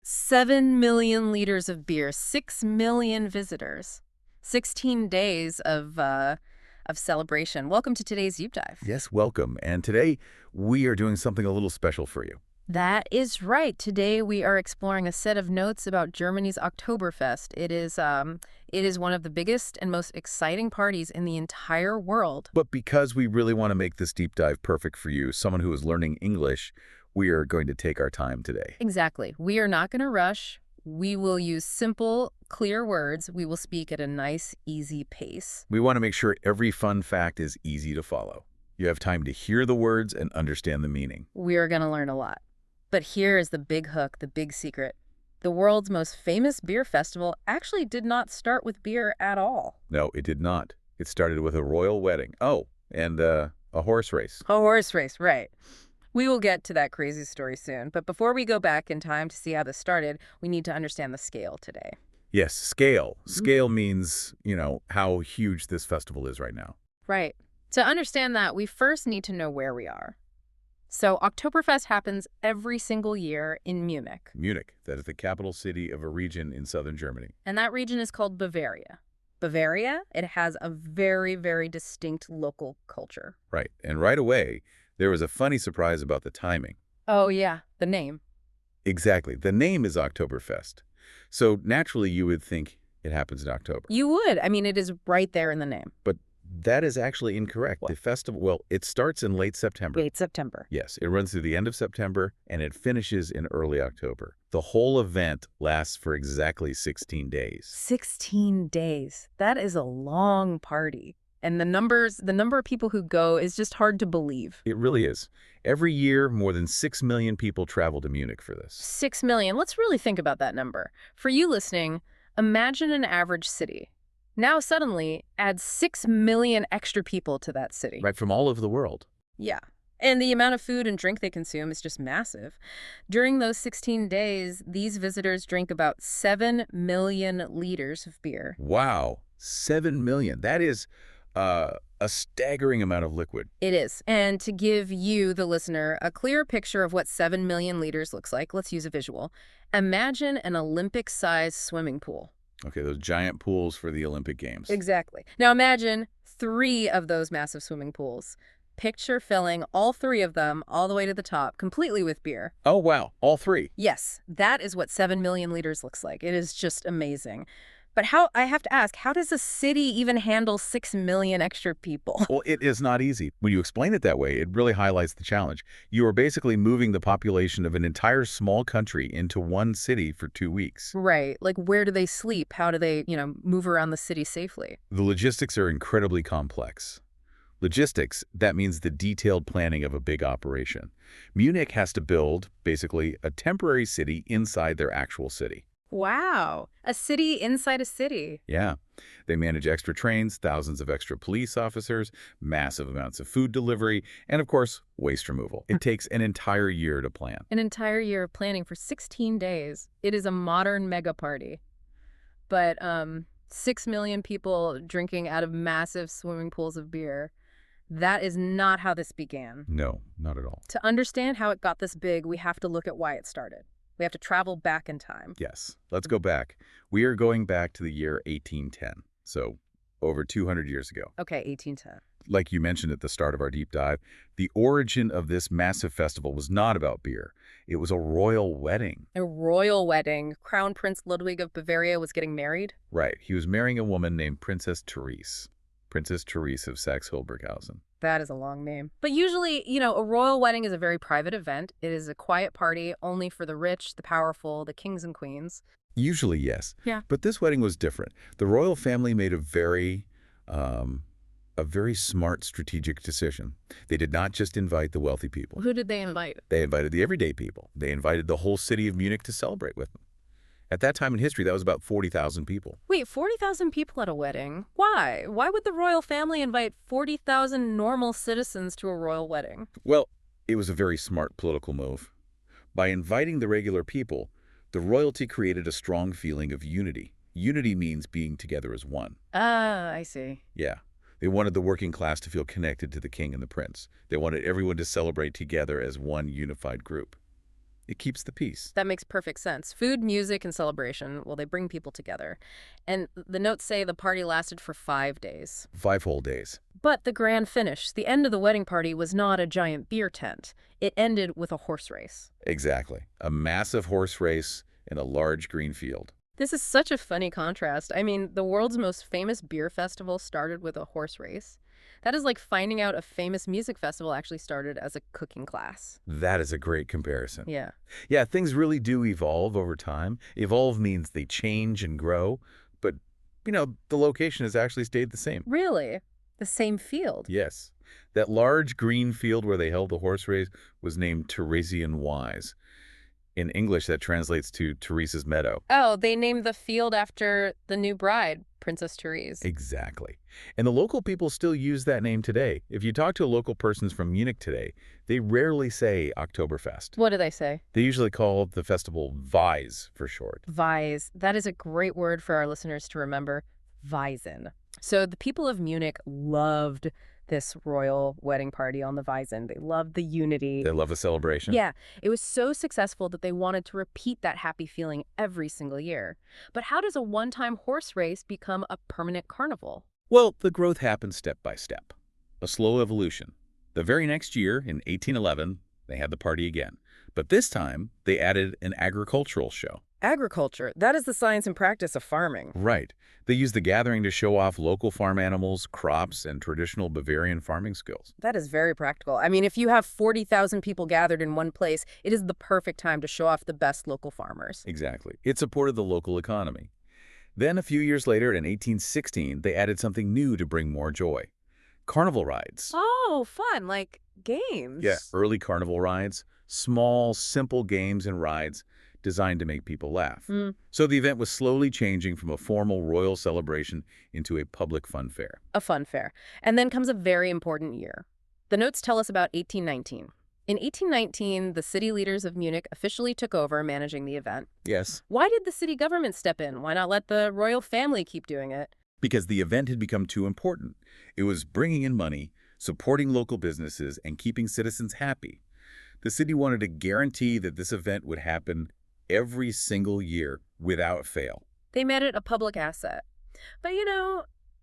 7 million liters of beer, 6 million visitors, 16 days of celebration. Welcome to today's deep dive. Yes, welcome. And today we are doing something a little special for you. That is right. Today we are exploring a set of notes about Germany's Oktoberfest. It is one of the biggest and most exciting parties in the entire world. But because we really want to make this deep dive perfect for you, someone who is learning English, we are going to take our time today. Exactly. We are not going to rush. We will use simple, clear words. We will speak at a nice, easy pace. We want to make sure every fun fact is easy to follow. You have time to hear the words and understand the meaning. We are going to learn a lot. But here is the big hook, the big secret. The world's most famous beer festival actually did not start with beer at all. No, it did not. It started with a royal wedding. Oh, and a horse race. A horse race, right. We will get to that crazy story soon. But before we go back in time to see how this started, we need to understand the scale today. Yes, scale. Scale means, how huge this festival is right now. Right. To understand that, we first need to know where we are. So Oktoberfest happens every single year in Munich. Munich, that is the capital city of a region in southern Germany. And that region is called Bavaria. Bavaria, it has a very, very distinct local culture. Right. And right away, there was a funny surprise about the timing. Oh, yeah, the name. Exactly. The name is Oktoberfest. So naturally, you would think it happens in October. You would. I mean, it is right there in the name. But that is actually incorrect. What? The festival, well, it starts in late September. Late September. Yes, it runs through the end of September, and it finishes in early October. The whole event lasts for exactly 16 days. 16 days. That is a long party. And the number of people who go is just hard to believe. It really is. Every year, more than 6 million people travel to Munich for this. 6 million. Let's really think about that number. For you listening, imagine an average city. Now suddenly, add 6 million extra people to that city. Right, from all over the world. Yeah. And the amount of food and drink they consume is just massive. During those 16 days, these visitors drink about 7 million liters of beer. Wow, 7 million. That is a staggering amount of liquid. It is. And to give you, the listener, a clear picture of what 7 million liters looks like, let's use a visual. Imagine an Olympic-sized swimming pool. Okay, those giant pools for the Olympic Games. Exactly. Now imagine 3 of those massive swimming pools. Picture filling all 3 of them all the way to the top, completely with beer. Oh, wow. All 3. Yes, that is what 7 million liters looks like. It is just amazing. But I have to ask, how does a city even handle 6 million extra people? Well, it is not easy. When you explain it that way, it really highlights the challenge. You are basically moving the population of an entire small country into one city for 2 weeks. Right. Like, where do they sleep? How do they, move around the city safely? The logistics are incredibly complex. Logistics, that means the detailed planning of a big operation. Munich has to build, basically, a temporary city inside their actual city. Wow. A city inside a city. Yeah. They manage extra trains, thousands of extra police officers, massive amounts of food delivery, and of course, waste removal. It takes an entire year to plan. An entire year of planning for 16 days. It is a modern mega party. But 6 million people drinking out of massive swimming pools of beer, that is not how this began. No, not at all. To understand how it got this big, we have to look at why it started. We have to travel back in time. Yes, let's go back. We are going back to the year 1810, so over 200 years ago. Okay, 1810. Like you mentioned at the start of our deep dive, the origin of this massive festival was not about beer. It was a royal wedding. A royal wedding. Crown Prince Ludwig of Bavaria was getting married? Right. He was marrying a woman named Princess Therese. Princess Therese of Saxe-Hildburghausen. That is a long name. But usually, a royal wedding is a very private event. It is a quiet party only for the rich, the powerful, the kings and queens. Usually, yes. Yeah. But this wedding was different. The royal family made a very smart strategic decision. They did not just invite the wealthy people. Who did they invite? They invited the everyday people. They invited the whole city of Munich to celebrate with them. At that time in history, that was about 40,000 people. Wait, 40,000 people at a wedding? Why? Why would the royal family invite 40,000 normal citizens to a royal wedding? Well, it was a very smart political move. By inviting the regular people, the royalty created a strong feeling of unity. Unity means being together as one. Ah, I see. Yeah. They wanted the working class to feel connected to the king and the prince. They wanted everyone to celebrate together as one unified group. It keeps the peace. That makes perfect sense. Food, music, and celebration, well, they bring people together. And the notes say the party lasted for 5 days. 5 whole days. But the grand finish, the end of the wedding party, was not a giant beer tent. It ended with a horse race. Exactly. A massive horse race in a large green field. This is such a funny contrast. I mean, the world's most famous beer festival started with a horse race. That is like finding out a famous music festival actually started as a cooking class. That is a great comparison. Yeah. Yeah, things really do evolve over time. Evolve means they change and grow, but, the location has actually stayed the same. Really? The same field? Yes. That large green field where they held the horse race was named Theresian Wise. In English, that translates to Therese's meadow. Oh, they named the field after the new bride, Princess Therese. Exactly. And the local people still use that name today. If you talk to local persons from Munich today, they rarely say Oktoberfest. What do they say? They usually call the festival Wies for short. Wies. That is a great word for our listeners to remember. Wiesn. So the people of Munich loved this royal wedding party on the Wiesn. They loved the unity. They love a celebration. Yeah, it was so successful that they wanted to repeat that happy feeling every single year. But how does a one-time horse race become a permanent carnival? Well, the growth happened step by step. A slow evolution. The very next year, in 1811, they had the party again. But this time, they added an agricultural show. Agriculture. That is the science and practice of farming. Right. They used the gathering to show off local farm animals, crops, and traditional Bavarian farming skills. That is very practical. I mean, if you have 40,000 people gathered in one place, it is the perfect time to show off the best local farmers. Exactly. It supported the local economy. Then, a few years later, in 1816, they added something new to bring more joy. Carnival rides. Oh, fun. Like games. Yeah, early carnival rides. Small, simple games and rides designed to make people laugh. So the event was slowly changing from a formal royal celebration into a public fun fair. A fun fair. And then comes a very important year. The notes tell us about 1819. In 1819, the city leaders of Munich officially took over managing the event. Yes. Why did the city government step in? Why not let the royal family keep doing it? Because the event had become too important. It was bringing in money, supporting local businesses, and keeping citizens happy. The city wanted to guarantee that this event would happen every single year without fail. They made it a public asset. But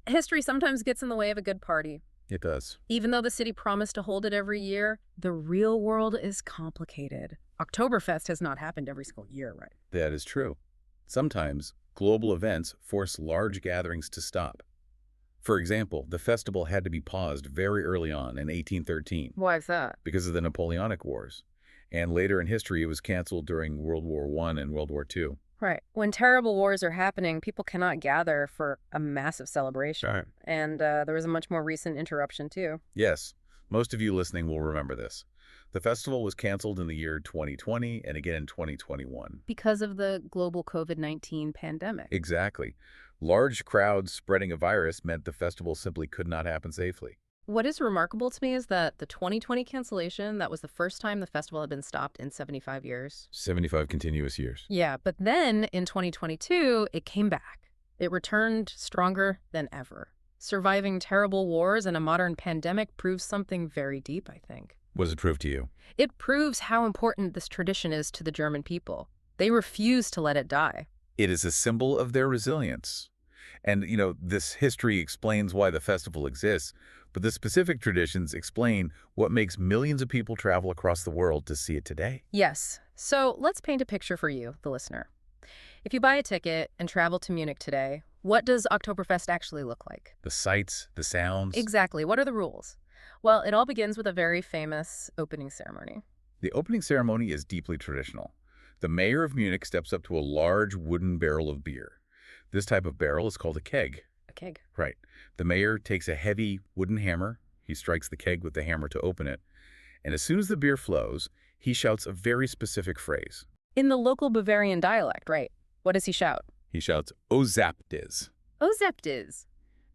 history sometimes gets in the way of a good party. It does. Even though the city promised to hold it every year, the real world is complicated. Oktoberfest has not happened every single year, right? That is true. Sometimes global events force large gatherings to stop. For example, the festival had to be paused very early on in 1813. Why is that? Because of the Napoleonic Wars. And later in history, it was canceled during World War I and World War II. Right. When terrible wars are happening, people cannot gather for a massive celebration. Right. And there was a much more recent interruption, too. Yes. Most of you listening will remember this. The festival was canceled in the year 2020 and again in 2021. Because of the global COVID-19 pandemic. Exactly. Large crowds spreading a virus meant the festival simply could not happen safely. What is remarkable to me is that the 2020 cancellation, that was the first time the festival had been stopped in 75 years. 75 continuous years. Yeah, but then in 2022, it came back. It returned stronger than ever. Surviving terrible wars and a modern pandemic proves something very deep, I think. What does it prove to you? It proves how important this tradition is to the German people. They refuse to let it die. It is a symbol of their resilience. And, this history explains why the festival exists, but the specific traditions explain what makes millions of people travel across the world to see it today. Yes. So let's paint a picture for you, the listener. If you buy a ticket and travel to Munich today, what does Oktoberfest actually look like? The sights, the sounds. Exactly. What are the rules? Well, it all begins with a very famous opening ceremony. The opening ceremony is deeply traditional. The mayor of Munich steps up to a large wooden barrel of beer. This type of barrel is called a keg. A keg. Right. The mayor takes a heavy wooden hammer. He strikes the keg with the hammer to open it. And as soon as the beer flows, he shouts a very specific phrase. In the local Bavarian dialect, right? What does he shout? He shouts, "O Zaptis." O Zaptis.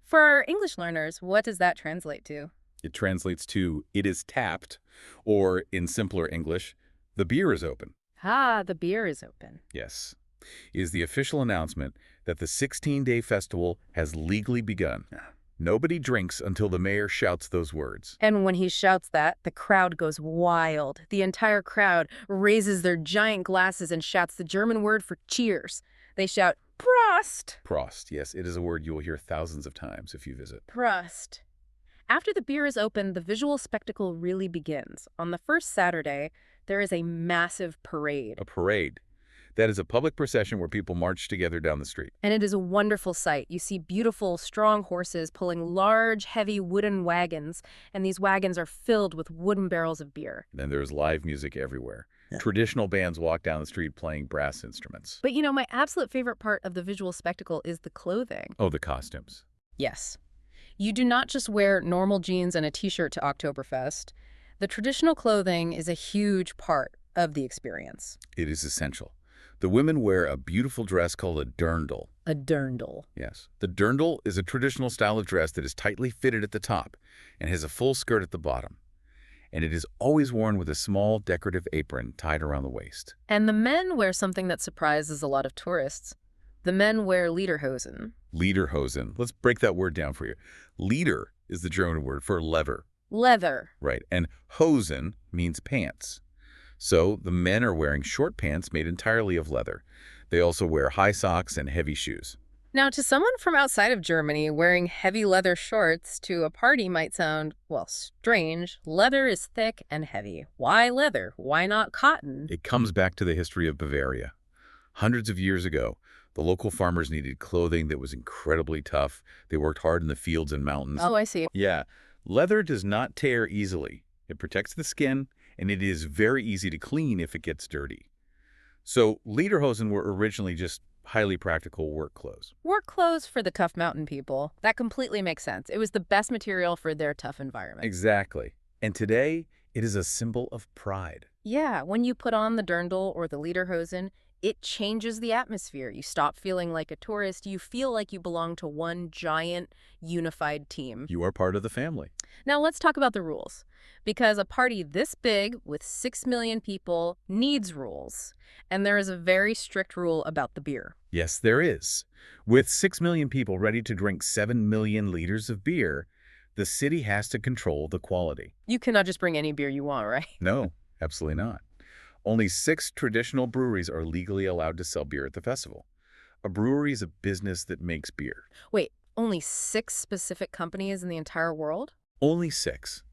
For our English learners, what does that translate to? It translates to, "It is tapped," or in simpler English, "The beer is open." Ah, the beer is open. Yes. It is the official announcement that the 16-day festival has legally begun. Nobody drinks until the mayor shouts those words. And when he shouts that, the crowd goes wild. The entire crowd raises their giant glasses and shouts the German word for cheers. They shout, Prost! Prost, yes, it is a word you will hear thousands of times if you visit. Prost. After the beer is opened, the visual spectacle really begins. On the first Saturday, there is a massive parade. A parade. That is a public procession where people march together down the street. And it is a wonderful sight. You see beautiful, strong horses pulling large, heavy wooden wagons, and these wagons are filled with wooden barrels of beer. Then there's live music everywhere. Traditional bands walk down the street playing brass instruments. But my absolute favorite part of the visual spectacle is the clothing. Oh, the costumes. Yes. You do not just wear normal jeans and a t-shirt to Oktoberfest. The traditional clothing is a huge part of the experience. It is essential. The women wear a beautiful dress called a dirndl. A dirndl. Yes. The dirndl is a traditional style of dress that is tightly fitted at the top and has a full skirt at the bottom. And it is always worn with a small decorative apron tied around the waist. And the men wear something that surprises a lot of tourists. The men wear lederhosen. Lederhosen. Let's break that word down for you. Leder is the German word for leather. Leather. Right. And Hosen means pants. So the men are wearing short pants made entirely of leather. They also wear high socks and heavy shoes. Now, to someone from outside of Germany, wearing heavy leather shorts to a party might sound, well, strange. Leather is thick and heavy. Why leather? Why not cotton? It comes back to the history of Bavaria. Hundreds of years ago, the local farmers needed clothing that was incredibly tough. They worked hard in the fields and mountains. Oh, I see. Yeah. Leather does not tear easily. It protects the skin, and it is very easy to clean if it gets dirty. So lederhosen were originally just highly practical work clothes. Work clothes for the tough mountain people. That completely makes sense. It was the best material for their tough environment. Exactly. And today, it is a symbol of pride. Yeah, when you put on the dirndl or the lederhosen, it changes the atmosphere. You stop feeling like a tourist. You feel like you belong to one giant, unified team. You are part of the family. Now let's talk about the rules. Because a party this big with 6 million people needs rules. And there is a very strict rule about the beer. Yes, there is. With 6 million people ready to drink 7 million liters of beer, the city has to control the quality. You cannot just bring any beer you want, right? No, absolutely not. Only 6 traditional breweries are legally allowed to sell beer at the festival. A brewery is a business that makes beer. Wait, only 6 specific companies in the entire world? Only 6.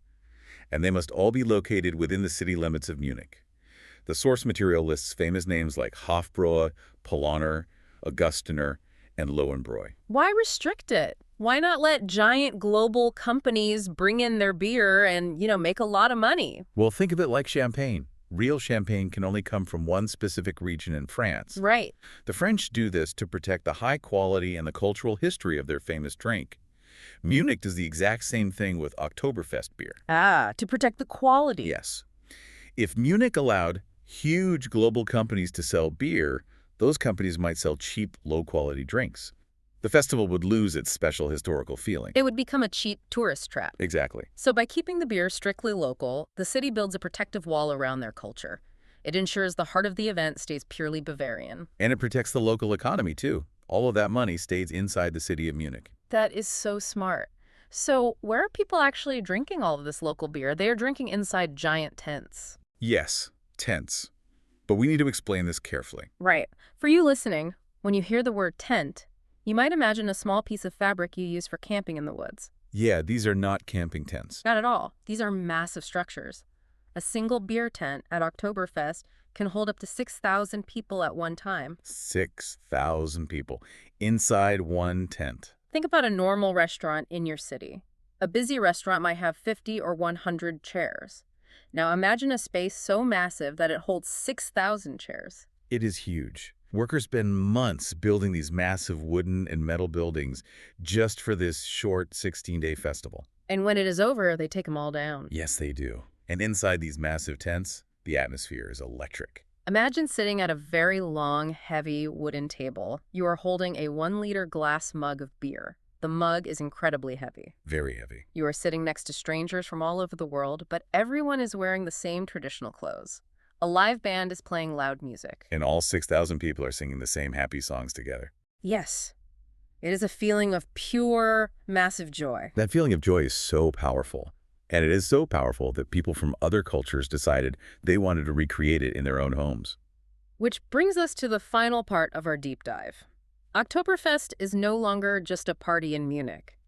And they must all be located within the city limits of Munich. The source material lists famous names like Hofbräu, Paulaner, Augustiner, and Lowenbräu. Why restrict it? Why not let giant global companies bring in their beer and, make a lot of money? Well, think of it like champagne. Real champagne can only come from one specific region in France. Right. The French do this to protect the high quality and the cultural history of their famous drink. Munich does the exact same thing with Oktoberfest beer. Ah, to protect the quality. Yes. If Munich allowed huge global companies to sell beer, those companies might sell cheap, low-quality drinks. The festival would lose its special historical feeling. It would become a cheap tourist trap. Exactly. So by keeping the beer strictly local, the city builds a protective wall around their culture. It ensures the heart of the event stays purely Bavarian. And it protects the local economy, too. All of that money stays inside the city of Munich. That is so smart. So where are people actually drinking all of this local beer? They are drinking inside giant tents. Yes, tents. But we need to explain this carefully. Right. For you listening, when you hear the word tent, you might imagine a small piece of fabric you use for camping in the woods. Yeah, these are not camping tents. Not at all. These are massive structures. A single beer tent at Oktoberfest can hold up to 6,000 people at one time. 6,000 people inside one tent. Think about a normal restaurant in your city. A busy restaurant might have 50 or 100 chairs. Now imagine a space so massive that it holds 6,000 chairs. It is huge. Workers spend months building these massive wooden and metal buildings just for this short 16-day festival. And when it is over, they take them all down. Yes, they do. And inside these massive tents, the atmosphere is electric. Imagine sitting at a very long, heavy wooden table. You are holding a 1-liter glass mug of beer. The mug is incredibly heavy. Very heavy. You are sitting next to strangers from all over the world, but everyone is wearing the same traditional clothes. A live band is playing loud music. And all 6,000 people are singing the same happy songs together. Yes. It is a feeling of pure, massive joy. That feeling of joy is so powerful. And it is so powerful that people from other cultures decided they wanted to recreate it in their own homes. Which brings us to the final part of our deep dive. Oktoberfest is no longer just a party in Munich.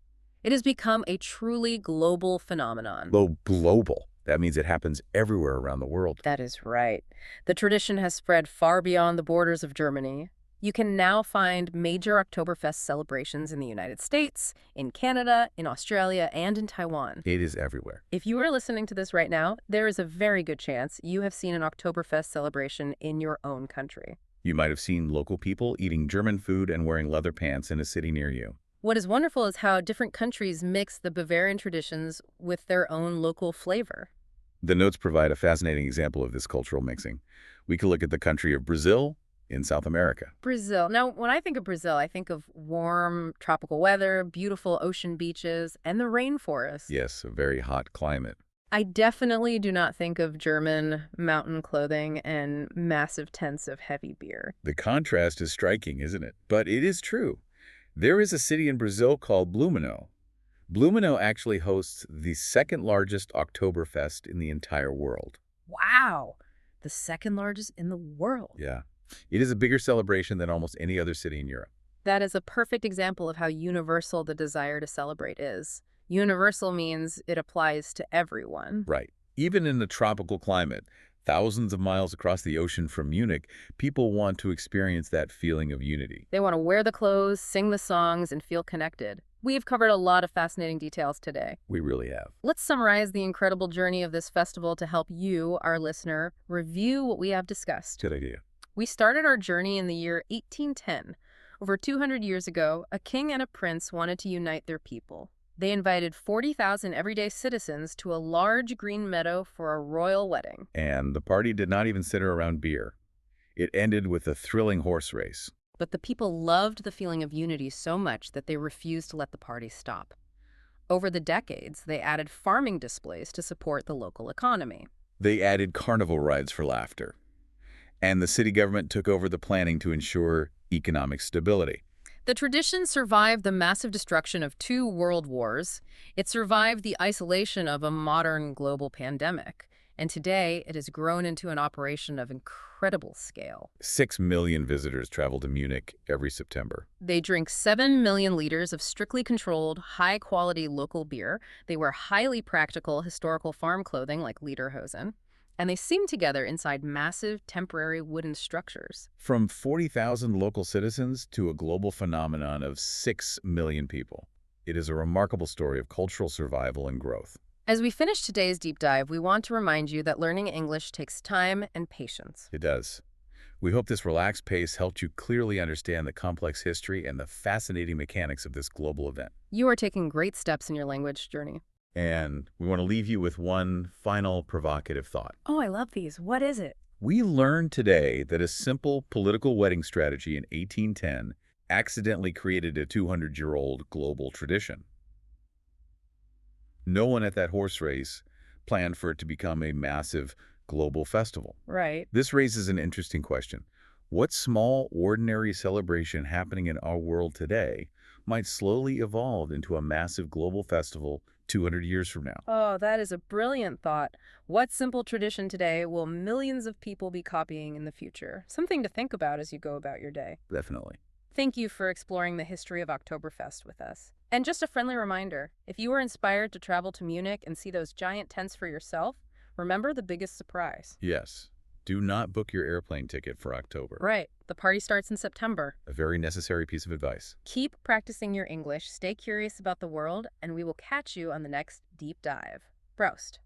It has become a truly global phenomenon. Global. That means it happens everywhere around the world. That is right. The tradition has spread far beyond the borders of Germany. You can now find major Oktoberfest celebrations in the United States, in Canada, in Australia, and in Taiwan. It is everywhere. If you are listening to this right now, there is a very good chance you have seen an Oktoberfest celebration in your own country. You might have seen local people eating German food and wearing leather pants in a city near you. What is wonderful is how different countries mix the Bavarian traditions with their own local flavor. The notes provide a fascinating example of this cultural mixing. We could look at the country of Brazil in South America. Brazil. Now, when I think of Brazil, I think of warm tropical weather, beautiful ocean beaches, and the rainforest. Yes, a very hot climate. I definitely do not think of German mountain clothing and massive tents of heavy beer. The contrast is striking, isn't it? But it is true. There is a city in Brazil called Blumenau. Blumenau actually hosts the second largest Oktoberfest in the entire world. Wow! The second largest in the world. Yeah. It is a bigger celebration than almost any other city in Europe. That is a perfect example of how universal the desire to celebrate is. Universal means it applies to everyone. Right. Even in a tropical climate, thousands of miles across the ocean from Munich, people want to experience that feeling of unity. They want to wear the clothes, sing the songs, and feel connected. We've covered a lot of fascinating details today. We really have. Let's summarize the incredible journey of this festival to help you, our listener, review what we have discussed. Good idea. We started our journey in the year 1810. Over 200 years ago, a king and a prince wanted to unite their people. They invited 40,000 everyday citizens to a large green meadow for a royal wedding. And the party did not even center around beer. It ended with a thrilling horse race. But the people loved the feeling of unity so much that they refused to let the party stop. Over the decades, they added farming displays to support the local economy. They added carnival rides for laughter. And the city government took over the planning to ensure economic stability. The tradition survived the massive destruction of 2 world wars. It survived the isolation of a modern global pandemic. And today, it has grown into an operation of incredible scale. 6 million visitors travel to Munich every September. They drink 7 million liters of strictly controlled, high-quality local beer. They wear highly practical historical farm clothing like lederhosen. And they sing together inside massive, temporary wooden structures. From 40,000 local citizens to a global phenomenon of 6 million people. It is a remarkable story of cultural survival and growth. As we finish today's deep dive, we want to remind you that learning English takes time and patience. It does. We hope this relaxed pace helped you clearly understand the complex history and the fascinating mechanics of this global event. You are taking great steps in your language journey. And we want to leave you with one final provocative thought. Oh, I love these. What is it? We learned today that a simple political wedding strategy in 1810 accidentally created a 200-year-old global tradition. No one at that horse race planned for it to become a massive global festival. Right. This raises an interesting question. What small, ordinary celebration happening in our world today might slowly evolve into a massive global festival 200 years from now? Oh, that is a brilliant thought. What simple tradition today will millions of people be copying in the future? Something to think about as you go about your day. Definitely. Thank you for exploring the history of Oktoberfest with us. And just a friendly reminder, if you were inspired to travel to Munich and see those giant tents for yourself, remember the biggest surprise. Yes. Do not book your airplane ticket for October. Right. The party starts in September. A very necessary piece of advice. Keep practicing your English, stay curious about the world, and we will catch you on the next deep dive. Prost.